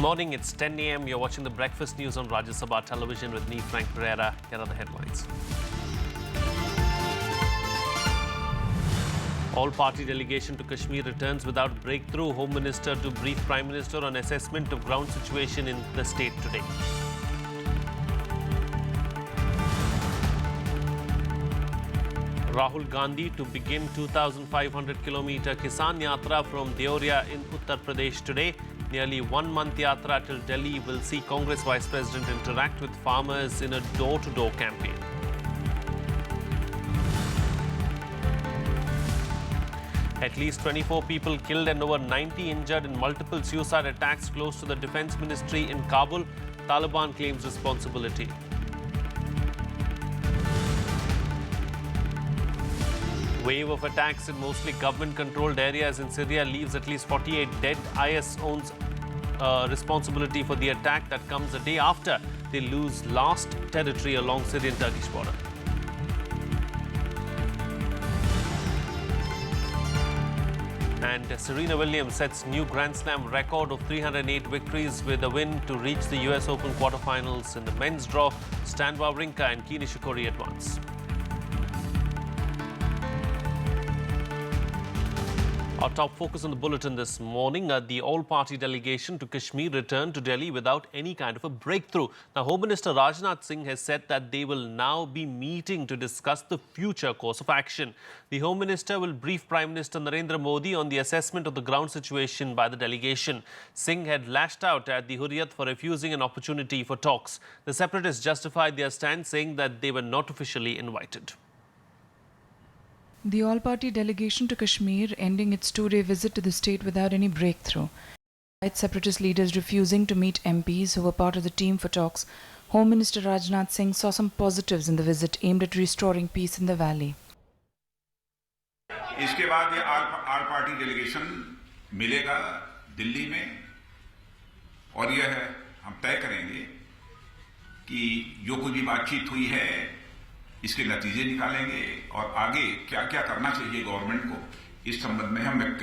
Morning, it's 10 a.m. You're watching the breakfast news on Rajya Sabha television with me, Frank Pereira. Here are the headlines. All-party delegation to Kashmir returns without breakthrough. Home Minister to brief Prime Minister on assessment of ground situation in the state today. Rahul Gandhi to begin 2,500-kilometer Kisan Yatra from Deoria in Uttar Pradesh today. Nearly 1 month Yatra till Delhi will see Congress Vice President interact with farmers in a door-to-door campaign. At least 24 people killed and over 90 injured in multiple suicide attacks close to the Defense Ministry in Kabul. Taliban claims responsibility. Wave of attacks in mostly government-controlled areas in Syria leaves at least 48 dead. IS owns responsibility for the attack that comes a day after they lose last territory along Syrian-Turkish border. And Serena Williams sets new Grand Slam record of 308 victories with a win to reach the US Open quarterfinals in the men's draw. Stan Wawrinka and Kei Nishikori advance. Our top focus on the bulletin this morning, the all-party delegation to Kashmir returned to Delhi without any kind of a breakthrough. Now, Home Minister Rajnath Singh has said that they will now be meeting to discuss the future course of action. The Home Minister will brief Prime Minister Narendra Modi on the assessment of the ground situation by the delegation. Singh had lashed out at the Hurriyat for refusing an opportunity for talks. The separatists justified their stand, saying that they were not officially invited. The all-party delegation to Kashmir ending its two-day visit to the state without any breakthrough. Despite separatist leaders refusing to meet MPs who were part of the team for talks, Home Minister Rajnath Singh saw some positives in the visit aimed at restoring peace in the valley. इसके बाद ये आल party delegation मिलेगा दिल्ली में और यह हम तय करेंगे कि जो कुछ भी बातचीत हुई है इसके नतीजे निकालेंगे और आगे क्या-क्या करना चाहिए गवर्नमेंट को इस संबंध में हम एक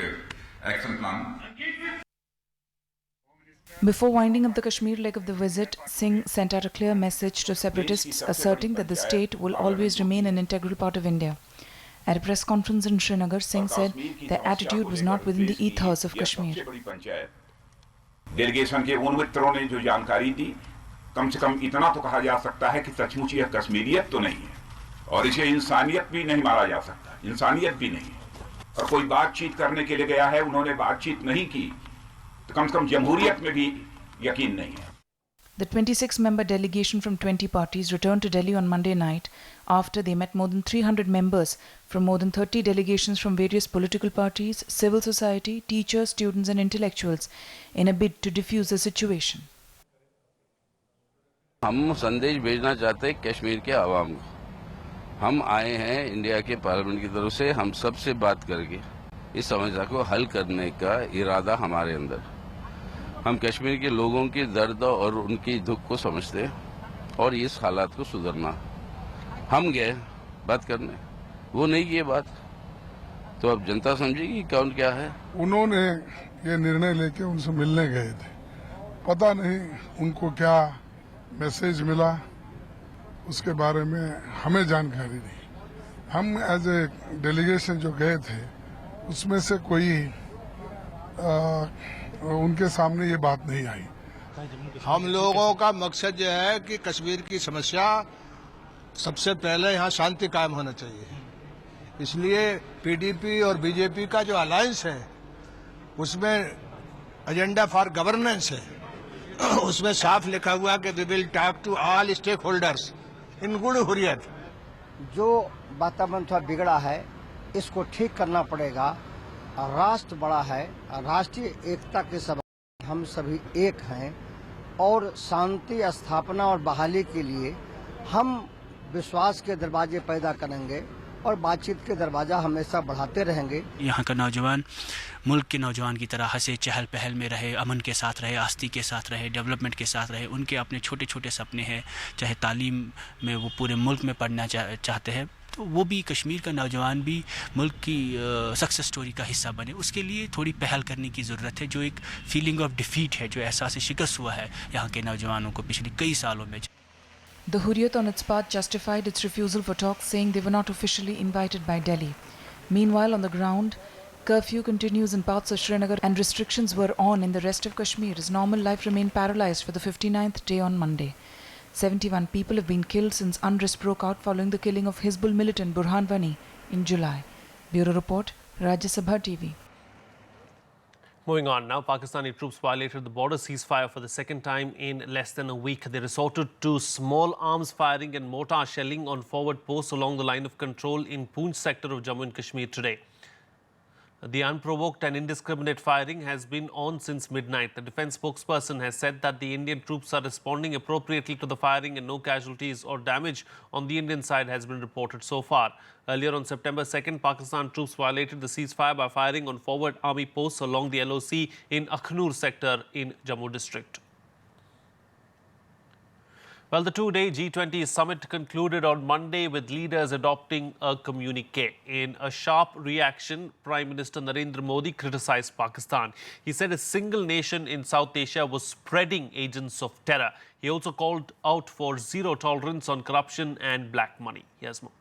action plan. Before winding up the Kashmir leg of the visit, Singh sent out a clear message to separatists asserting that the state will always remain an integral part of India. At a press conference in Srinagar, Singh said their attitude was not within the ethos of Kashmir. Delegation के उन मित्रों ने जो जानकारी दी, कम से कम इतना तो कहा जा सकता है कि सचमुच यह कश्मीरियत तो नहीं है और इसे इंसानियत भी नहीं माना जा सकता, इंसानियत भी नहीं. और कोई बातचीत करने के लिए गया है, उन्होंने बातचीत नहीं की, तो कम से कम जमहूरियत में भी यकीन नहीं है. The 26-member delegation from 20 parties returned to Delhi on Monday night after they met more than 300 members from more than 30 delegations from various political parties, civil society, teachers, students and intellectuals in a bid to diffuse the situation. हम संदेश भेजना चाहते हैं कश्मीर के आवाम को. हम आए हैं इंडिया के पार्लियामेंट की तरफ से, हम सबसे बात करके इस समस्या को हल करने का इरादा हमारे अंदर. हम कश्मीर के लोगों के दर्द और उनकी दुख को समझते हैं और इस हालात को सुधरना. हम गए बात करने, वो नहीं किए बात, तो अब जनता समझेगी कौन क्या है. उन्होंने ये निर्णय लेके उनसे मिलने गए थे, पता नहीं उनको क्या मैसेज मिला, उसके बारे में हमें जानकारी नहीं. हम एज ए डेलीगेशन जो गए थे उसमें से कोई उनके सामने ये बात नहीं आई. हम लोगों का मकसद यह है कि कश्मीर की समस्या सबसे पहले यहाँ शांति कायम होना चाहिए. इसलिए पीडीपी और बीजेपी का जो अलायंस है उसमें एजेंडा फॉर गवर्नेंस है, उसमें साफ लिखा हुआ कि we will talk to all stakeholders in good Hurriyat. जो वातावरण थोड़ा बिगड़ा है इसको ठीक करना पड़ेगा. राष्ट्र बड़ा है, राष्ट्रीय एकता के सब हम सभी एक हैं और शांति स्थापना और बहाली के लिए हम विश्वास के दरवाजे पैदा करेंगे और बातचीत के दरवाज़ा हमेशा बढ़ाते रहेंगे। यहाँ का नौजवान मुल्क के नौजवान की तरह हंसे चहल पहल में रहे, अमन के साथ रहे, आस्ती के साथ रहे, डेवलपमेंट के साथ रहे। उनके अपने छोटे छोटे सपने हैं, चाहे तालीम में वो पूरे मुल्क में पढ़ना चाहते हैं, तो वो भी कश्मीर का नौजवान भी मुल्क की सक्सेस स्टोरी का हिस्सा बने। उसके लिए थोड़ी पहल करने की ज़रूरत है। जो एक फीलिंग ऑफ डिफीट है, जो एहसास शिकस्त हुआ है यहाँ के नौजवानों को पिछले कई सालों में। The Hurriyat on its part justified its refusal for talks, saying they were not officially invited by Delhi. Meanwhile, on the ground, curfew continues in parts of Srinagar and restrictions were on in the rest of Kashmir as normal life remained paralyzed for the 59th day on Monday. 71 people have been killed since unrest broke out following the killing of Hizbul militant Burhan Wani in July. Bureau Report, Rajya Sabha TV. Moving on now, Pakistani troops violated the border ceasefire for the second time in less than a week. They resorted to small arms firing and mortar shelling on forward posts along the line of control in Poonch sector of Jammu and Kashmir today. The unprovoked and indiscriminate firing has been on since midnight. The defense spokesperson has said that the Indian troops are responding appropriately to the firing and no casualties or damage on the Indian side has been reported so far. Earlier on September 2nd, Pakistan troops violated the ceasefire by firing on forward army posts along the LOC in Akhnur sector in Jammu district. Well, the two-day G20 Summit concluded on Monday with leaders adopting a communique. In a sharp reaction, Prime Minister Narendra Modi criticized Pakistan. He said a single nation in South Asia was spreading agents of terror. He also called out for zero tolerance on corruption and black money. Here's more.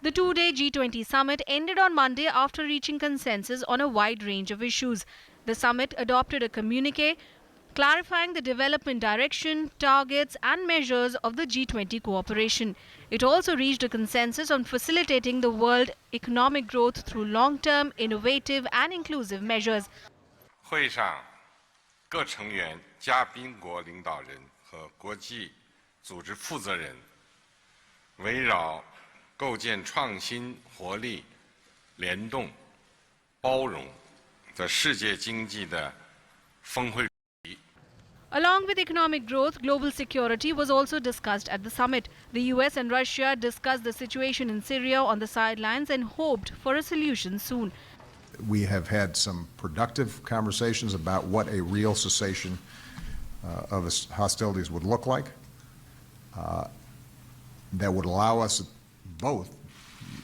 The two-day G20 Summit ended on Monday after reaching consensus on a wide range of issues. The summit adopted a communique clarifying the development direction, targets and measures of the G20 cooperation. It also reached a consensus on facilitating the world economic growth through long-term, innovative and inclusive measures. 会上，各成员、嘉宾国领导人和国际组织负责人围绕构建创新、活力、联动、包容的世界经济的峰会。 Along with economic growth, global security was also discussed at the summit. The US and Russia discussed the situation in Syria on the sidelines and hoped for a solution soon. We have had some productive conversations about what a real cessation of hostilities would look like that would allow us both,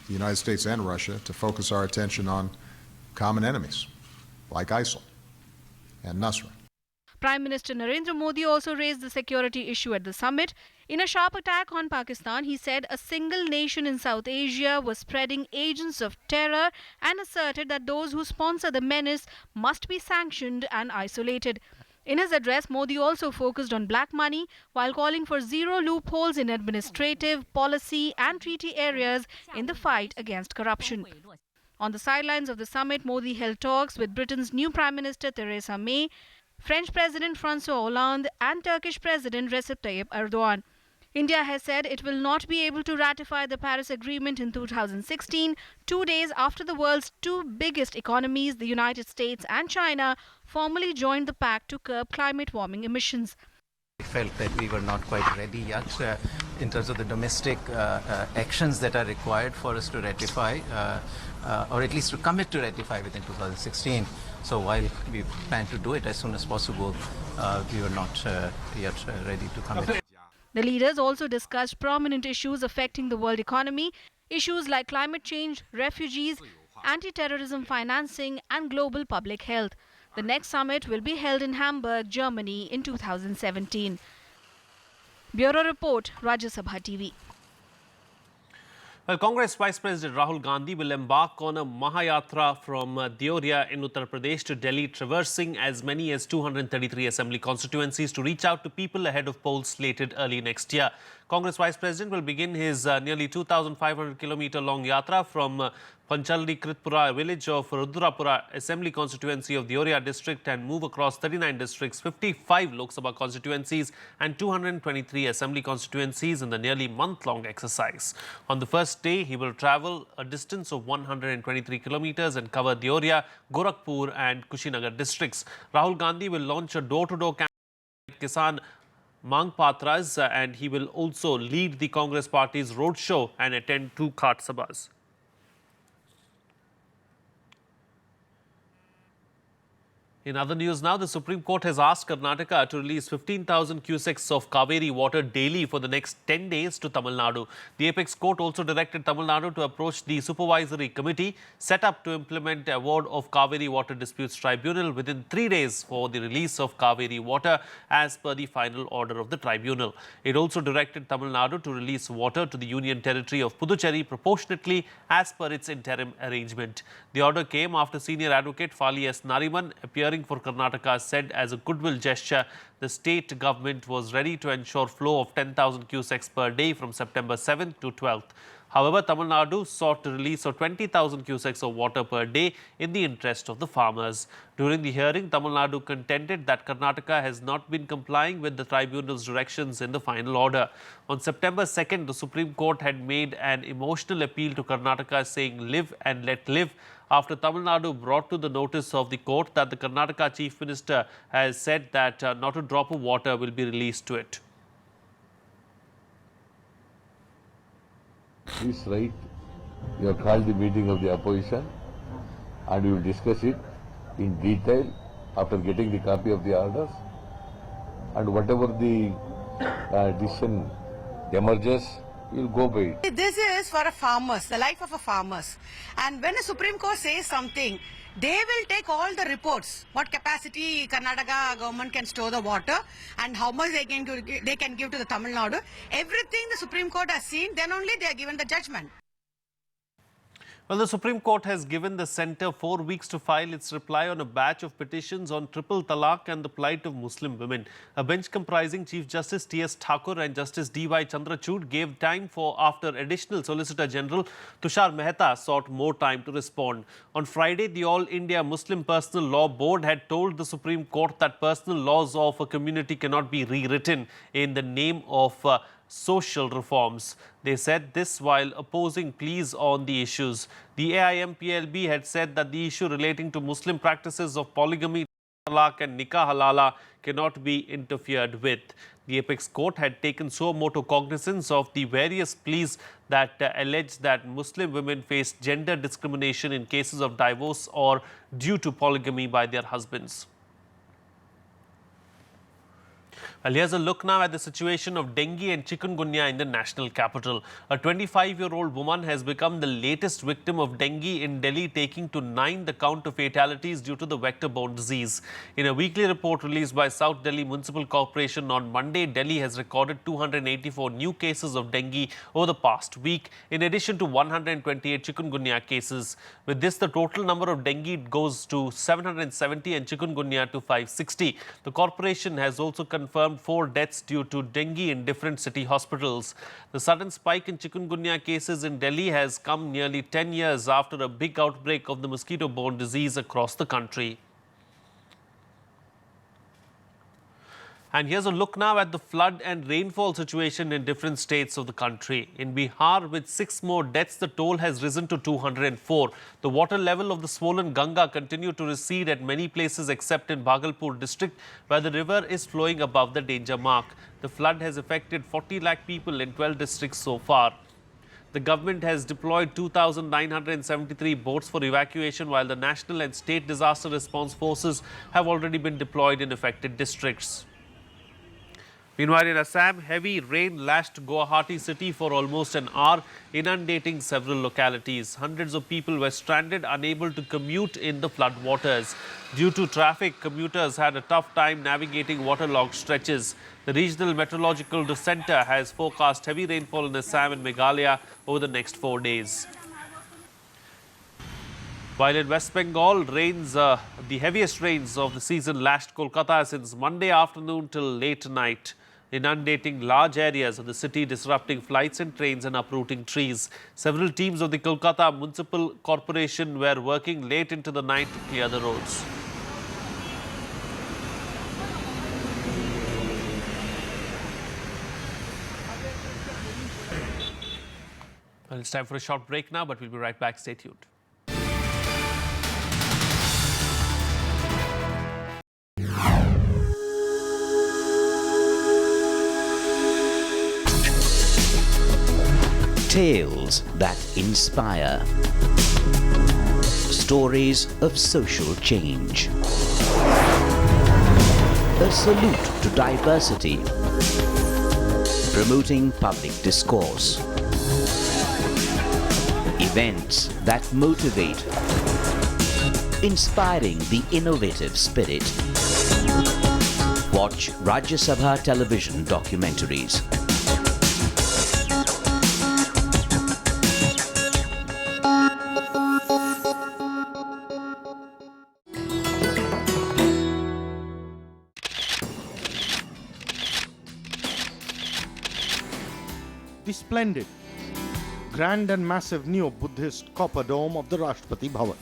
the United States and Russia, to focus our attention on common enemies like ISIL and Nusra. Prime Minister Narendra Modi also raised the security issue at the summit. In a sharp attack on Pakistan, he said a single nation in South Asia was spreading agents of terror and asserted that those who sponsor the menace must be sanctioned and isolated. In his address, Modi also focused on black money while calling for zero loopholes in administrative, policy and treaty areas in the fight against corruption. On the sidelines of the summit, Modi held talks with Britain's new Prime Minister Theresa May, French President François Hollande and Turkish President Recep Tayyip Erdogan. India has said it will not be able to ratify the Paris Agreement in 2016, 2 days after the world's two biggest economies, the United States and China, formally joined the pact to curb climate warming emissions. We felt that we were not quite ready yet in terms of the domestic actions that are required for us to ratify, or at least to commit to ratify within 2016. So while we plan to do it as soon as possible, we were not yet ready to commit. The leaders also discussed prominent issues affecting the world economy, issues like climate change, refugees, anti-terrorism financing and global public health. The next summit will be held in Hamburg, Germany in 2017. Bureau Report, Rajya Sabha TV. Well, Congress Vice President Rahul Gandhi will embark on a Mahayatra from Deoria in Uttar Pradesh to Delhi, traversing as many as 233 assembly constituencies to reach out to people ahead of polls slated early next year. Congress Vice President will begin his nearly 2,500-kilometer long yatra from Panchaldi Kritpura village of Rudrapura Assembly constituency of Deoria district and move across 39 districts, 55 Lok Sabha constituencies and 223 assembly constituencies in the nearly month-long exercise. On the first day, he will travel a distance of 123 kilometers and cover Deoria, Gorakhpur and Kushinagar districts. Rahul Gandhi will launch a door-to-door campaign with Kisan Mang Patras and he will also lead the Congress party's roadshow and attend 2 Khat Sabhas. In other news now, the Supreme Court has asked Karnataka to release 15,000 cusecs of Cauvery water daily for the next 10 days to Tamil Nadu. The apex court also directed Tamil Nadu to approach the supervisory committee set up to implement award of Cauvery Water Disputes Tribunal within 3 days for the release of Cauvery water as per the final order of the tribunal. It also directed Tamil Nadu to release water to the Union Territory of Puducherry proportionately as per its interim arrangement. The order came after senior advocate Fali S. Nariman, appearing for Karnataka, said as a goodwill gesture the state government was ready to ensure flow of 10,000 cusecs per day from September 7th to 12th. However, Tamil Nadu sought to release of 20,000 cusecs of water per day in the interest of the farmers. During the hearing, Tamil Nadu contended that Karnataka has not been complying with the tribunal's directions in the final order. On September 2nd, the Supreme Court had made an emotional appeal to Karnataka saying live and let live, after Tamil Nadu brought to the notice of the court that the Karnataka Chief Minister has said that not a drop of water will be released to it. Please write, you have called the meeting of the opposition and we will discuss it in detail after getting the copy of the orders, and whatever the decision emerges, we'll go by it. This is for a farmers, the life of a farmers. And when a Supreme Court says something, they will take all the reports, what capacity Karnataka government can store the water and how much they can give to the Tamil Nadu. Everything the Supreme Court has seen, then only they are given the judgment. Well, the Supreme Court has given the centre 4 weeks to file its reply on a batch of petitions on triple talaq and the plight of Muslim women. A bench comprising Chief Justice T.S. Thakur and Justice D.Y. Chandrachud gave time for after additional Solicitor General Tushar Mehta sought more time to respond. On Friday, the All India Muslim Personal Law Board had told the Supreme Court that personal laws of a community cannot be rewritten in the name of social reforms. They said this while opposing pleas on the issues. The AIMPLB had said that the issue relating to Muslim practices of polygamy, talaq and nikah halala cannot be interfered with. The apex court had taken suo motu cognizance of the various pleas that alleged that Muslim women face gender discrimination in cases of divorce or due to polygamy by their husbands. Well, here's a look now at the situation of dengue and chikungunya in the national capital. A 25-year-old woman has become the latest victim of dengue in Delhi, taking to 9 the count of fatalities due to the vector-borne disease. In a weekly report released by South Delhi Municipal Corporation on Monday, Delhi has recorded 284 new cases of dengue over the past week, in addition to 128 chikungunya cases. With this, the total number of dengue goes to 770 and chikungunya to 560. The corporation has also confirmed 4 deaths due to dengue in different city hospitals. The sudden spike in chikungunya cases in Delhi has come nearly 10 years after a big outbreak of the mosquito-borne disease across the country. And here's a look now at the flood and rainfall situation in different states of the country. In Bihar, with 6 more deaths, the toll has risen to 204. The water level of the swollen Ganga continued to recede at many places except in Bhagalpur district, where the river is flowing above the danger mark. The flood has affected 40 lakh people in 12 districts so far. The government has deployed 2,973 boats for evacuation, while the national and state disaster response forces have already been deployed in affected districts. Meanwhile, in Assam, heavy rain lashed Guwahati city for almost an hour, inundating several localities. Hundreds of people were stranded, unable to commute in the flood waters. Due to traffic, commuters had a tough time navigating waterlogged stretches. The Regional Meteorological Centre has forecast heavy rainfall in Assam and Meghalaya over the next 4 days. While in West Bengal, the heaviest rains of the season lashed Kolkata since Monday afternoon till late night, inundating large areas of the city, disrupting flights and trains and uprooting trees. Several teams of the Kolkata Municipal Corporation were working late into the night to clear the roads. Well, it's time for a short break now, but we'll be right back. Stay tuned. Tales that inspire. Stories of social change. A salute to diversity. Promoting public discourse. Events that motivate. Inspiring the innovative spirit. Watch Rajya Sabha television documentaries. The splendid, grand and massive neo-Buddhist copper dome of the Rashtrapati Bhavan.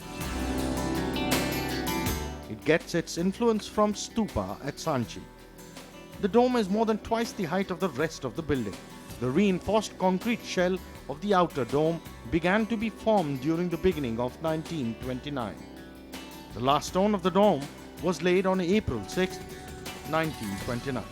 It gets its influence from stupa at Sanchi. The dome is more than twice the height of the rest of the building. The reinforced concrete shell of the outer dome began to be formed during the beginning of 1929. The last stone of the dome was laid on April 6, 1929.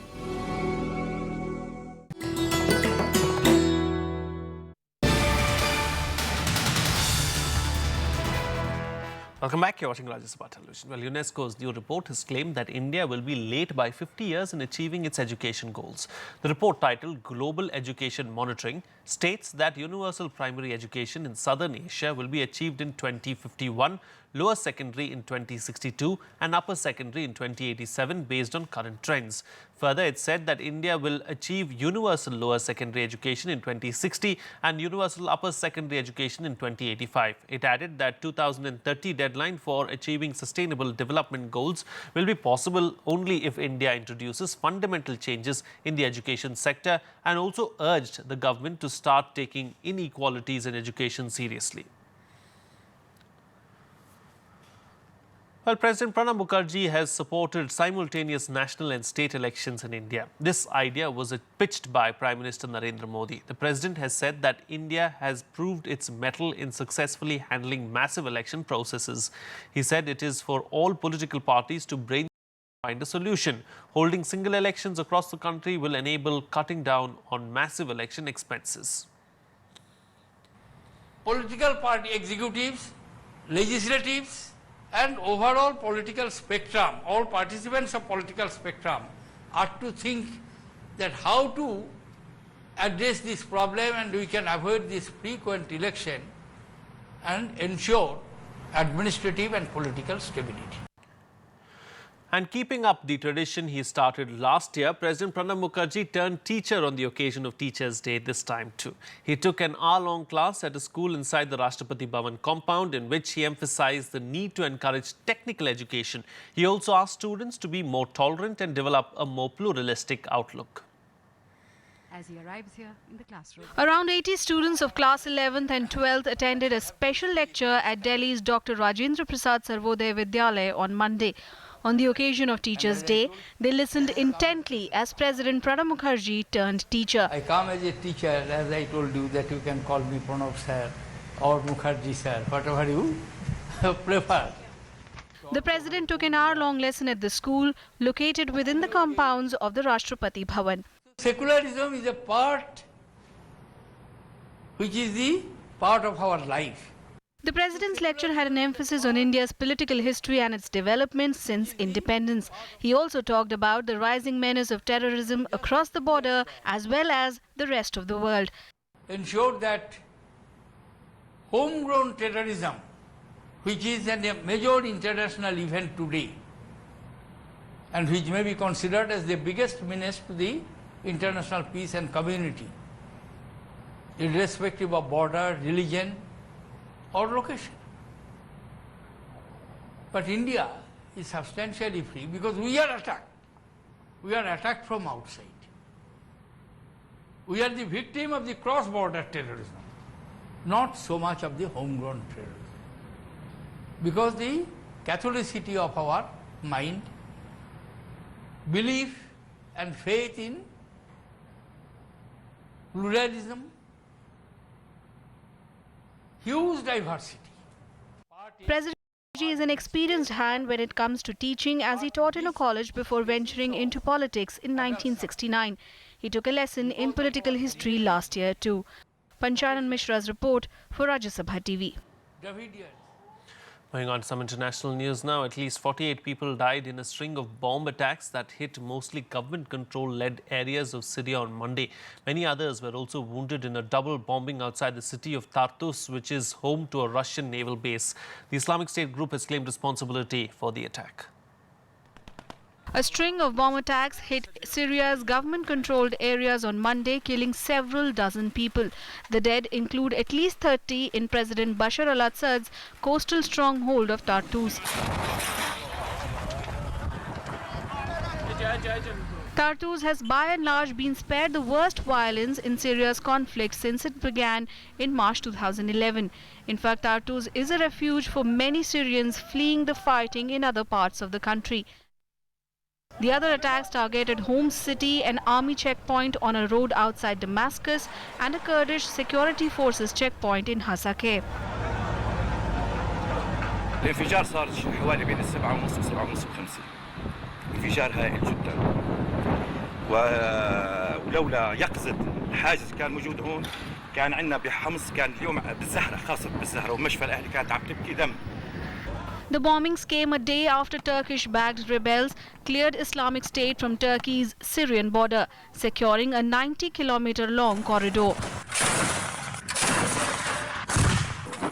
Welcome back. You're watching Rajya Sabha television. Well, UNESCO's new report has claimed that India will be late by 50 years in achieving its education goals. The report, titled Global Education Monitoring, states that universal primary education in Southern Asia will be achieved in 2051, lower secondary in 2062 and upper secondary in 2087 based on current trends. Further, it said that India will achieve universal lower secondary education in 2060 and universal upper secondary education in 2085. It added that 2030 deadline for achieving sustainable development goals will be possible only if India introduces fundamental changes in the education sector, and also urged the government to start taking inequalities in education seriously. Well, President Pranab Mukherjee has supported simultaneous national and state elections in India. This idea was pitched by Prime Minister Narendra Modi. The President has said that India has proved its mettle in successfully handling massive election processes. He said it is for all political parties to brainstorm and find a solution. Holding single elections across the country will enable cutting down on massive election expenses. Political party executives, legislatives, and overall political spectrum, all participants of political spectrum are to think that how to address this problem and we can avoid this frequent election and ensure administrative and political stability. And keeping up the tradition he started last year, President Pranab Mukherjee turned teacher on the occasion of Teachers' Day this time too. He took an hour-long class at a school inside the Rashtrapati Bhavan compound in which he emphasized the need to encourage technical education. He also asked students to be more tolerant and develop a more pluralistic outlook. As he arrives here in the classroom. Around 80 students of class 11th and 12th attended a special lecture at Delhi's Dr. Rajendra Prasad Sarvodaya Vidyalaya on Monday. On the occasion of Teachers' Day, they listened intently as President Pranab Mukherjee turned teacher. I come as a teacher, as I told you, that you can call me Pranab sir or Mukherjee sir, whatever you prefer. The President took an hour-long lesson at the school located within the compounds of the Rashtrapati Bhavan. Secularism is a part which is the part of our life. The President's lecture had an emphasis on India's political history and its development since independence. He also talked about the rising menace of terrorism across the border as well as the rest of the world. Ensure that homegrown terrorism, which is a major international event today and which may be considered as the biggest menace to the international peace and community, irrespective of border, religion, or location. But India is substantially free because we are attacked. We are attacked from outside. We are the victim of the cross-border terrorism, not so much of the homegrown terrorism. Because the Catholicity of our mind, belief and faith in pluralism, huge diversity. President Mukherjee is an experienced hand when it comes to teaching, as he taught in a college before venturing into politics in 1969. He took a lesson in political history last year too. Panchanan Mishra's report for Rajya Sabha TV. Moving on to some international news now, at least 48 people died in a string of bomb attacks that hit mostly government-controlled-led areas of Syria on Monday. Many others were also wounded in a double bombing outside the city of Tartus, which is home to a Russian naval base. The Islamic State group has claimed responsibility for the attack. A string of bomb attacks hit Syria's government-controlled areas on Monday, killing several dozen people. The dead include at least 30 in President Bashar al-Assad's coastal stronghold of Tartus. Tartus has by and large been spared the worst violence in Syria's conflict since it began in March 2011. In fact, Tartus is a refuge for many Syrians fleeing the fighting in other parts of the country. The other attacks targeted Homs city, an army checkpoint on a road outside Damascus, and a Kurdish security forces checkpoint in Hasakeh. الانفجار صار حوالي بين 7:30 و 7:50. انفجار هائل جدا. ولولا يقظة الحاجز كان موجود هون كان عندنا بحمص كان اليوم بالزهرة خاصة بالزهرة ومشفى الأهلي كانت عم تبكي دم. The bombings came a day after Turkish-backed rebels cleared Islamic State from Turkey's Syrian border, securing a 90-kilometer-long corridor.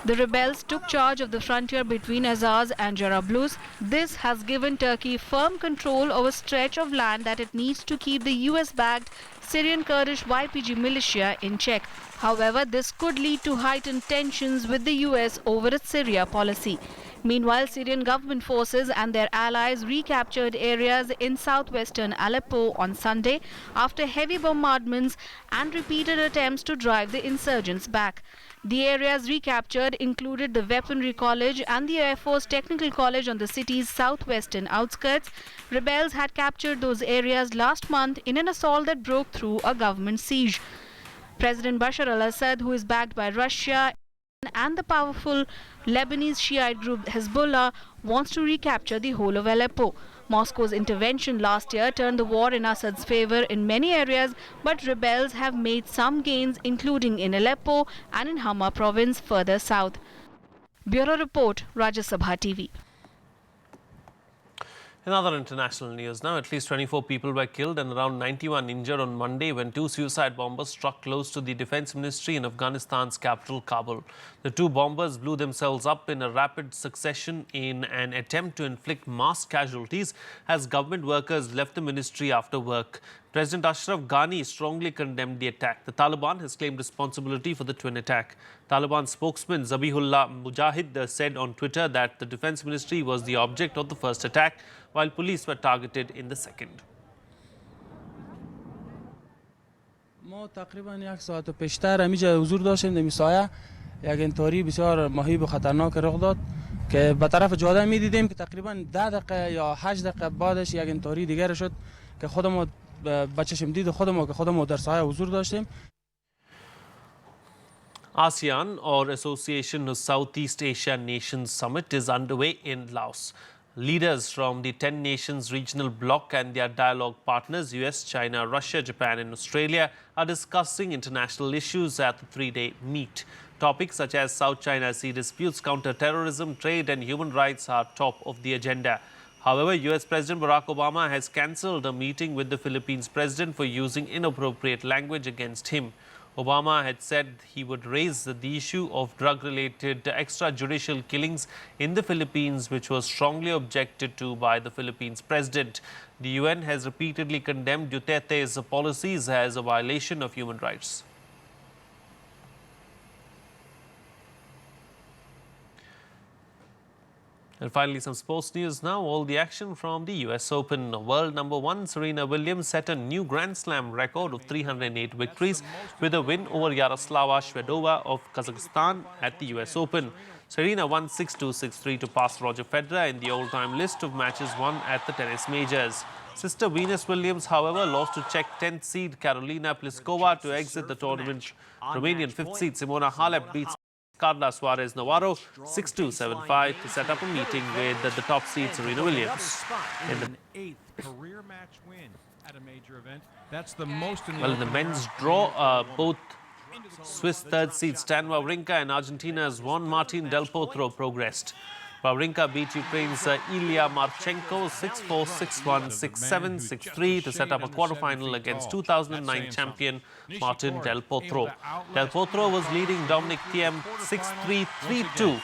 The rebels took charge of the frontier between Azaz and Jarablus. This has given Turkey firm control over a stretch of land that it needs to keep the US-backed Syrian Kurdish YPG militia in check. However, this could lead to heightened tensions with the US over its Syria policy. Meanwhile, Syrian government forces and their allies recaptured areas in southwestern Aleppo on Sunday after heavy bombardments and repeated attempts to drive the insurgents back. The areas recaptured included the Weaponry College and the Air Force Technical College on the city's southwestern outskirts. Rebels had captured those areas last month in an assault that broke through a government siege. President Bashar al-Assad, who is backed by Russia and the powerful Lebanese Shiite group Hezbollah, wants to recapture the whole of Aleppo. Moscow's intervention last year turned the war in Assad's favor in many areas, but rebels have made some gains, including in Aleppo and in Hama province further south. Bureau Report, Rajya Sabha TV. In other international news now, at least 24 people were killed and around 91 injured on Monday when two suicide bombers struck close to the defense ministry in Afghanistan's capital, Kabul. The two bombers blew themselves up in a rapid succession in an attempt to inflict mass casualties as government workers left the ministry after work. President Ashraf Ghani strongly condemned the attack. The Taliban has claimed responsibility for the twin attack. Taliban spokesman Zabihullah Mujahid said on Twitter that the defense ministry was the object of the first attack, while police were targeted in the second. ما تقریبا یک ساعت پیشتر همینجا حضور داشتیم در سایه یک انطوری بسیار مهیب و خطرناک رخ داد که به طرف جاده می‌دیدیم که تقریبا 10 دقیقه یا 8 دقیقه بعدش یک انطوری دیگر شد که خودمون با چشم دید خودمون که خودمون در سایه حضور داشتیم. ASEAN, or Association of Southeast Asia Nations Summit, is underway in Laos. Leaders from the 10 nations regional bloc and their dialogue partners, US, China, Russia, Japan and Australia, are discussing international issues at the three-day meet. Topics such as South China Sea disputes, counter-terrorism, trade and human rights are top of the agenda. However, US President Barack Obama has cancelled a meeting with the Philippines president for using inappropriate language against him. Obama had said he would raise the issue of drug-related extrajudicial killings in the Philippines, which was strongly objected to by the Philippines president. The UN has repeatedly condemned Duterte's policies as a violation of human rights. And finally, some sports news now. All the action from the US Open. World number 1 Serena Williams set a new Grand Slam record of 308 victories with a win over Yaroslava Shvedova of Kazakhstan at the US Open. Serena won 6-2, 6-3 to pass Roger Federer in the all-time list of matches won at the tennis majors. Sister Venus Williams, however, lost to Czech 10th seed Karolina Pliskova to exit the tournament. Romanian 5th seed Simona Halep beats Carla Suarez Navarro 6-2, 7-5 to set up a meeting with the top seed Serena Williams. In the 8th career match win at a major event. That's the most in the well, in the men's draw, both Swiss third seed Stan Wawrinka and Argentina's Juan Martín del Potro progressed. Wawrinka beat Ukraine's Ilya Marchenko 6-4, 6-1, 6-7, 6-3 to set up a quarterfinal against 2009 champion Martín del Potro. Del Potro was leading Dominic Thiem 6-3, 3-2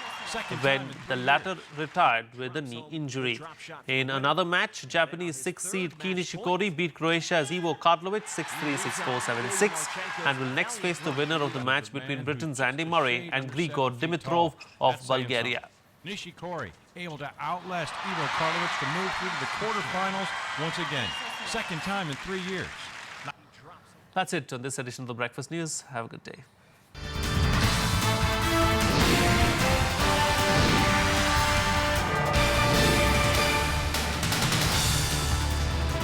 when the latter retired with a knee injury. In another match, Japanese 6th seed Kei Nishikori beat Croatia's Ivo Karlovic 6-3, 6-4, 7-6 and will next face the winner of the match between Britain's Andy Murray and Grigor Dimitrov of Bulgaria. Nishikori able to outlast Ivo Karlovic to move through to the quarterfinals once again. Second time in 3 years. That's it on this edition of the Breakfast News. Have a good day.